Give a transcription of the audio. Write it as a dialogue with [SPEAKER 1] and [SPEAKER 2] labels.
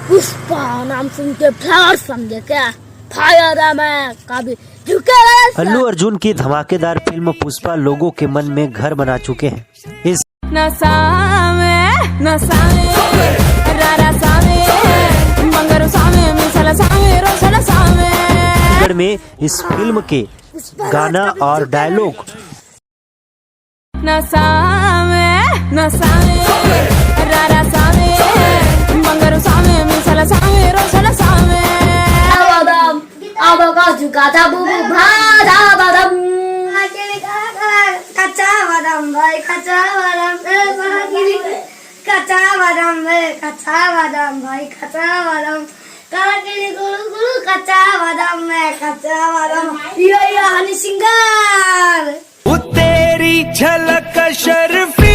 [SPEAKER 1] पुष्पा नाम सुन के फ्लावर समझे क्या? फायर है मैं कभी झुके।
[SPEAKER 2] अल्लू अर्जुन की धमाकेदार फिल्म पुष्पा लोगों के मन में घर बना चुके हैं। इस में इस फिल्म के गाना और डायलॉग
[SPEAKER 1] झुका था बुबू भादा बादाम कच्चा बादाम भाई कच्चा बादाम कच्चा बादाम कच्चा बादाम भाई कच्चा बादाम गुरु गुरु कच्चा बादाम में कच्चा बादाम यो हनी सिंगार
[SPEAKER 3] तेरी झलक शर्फी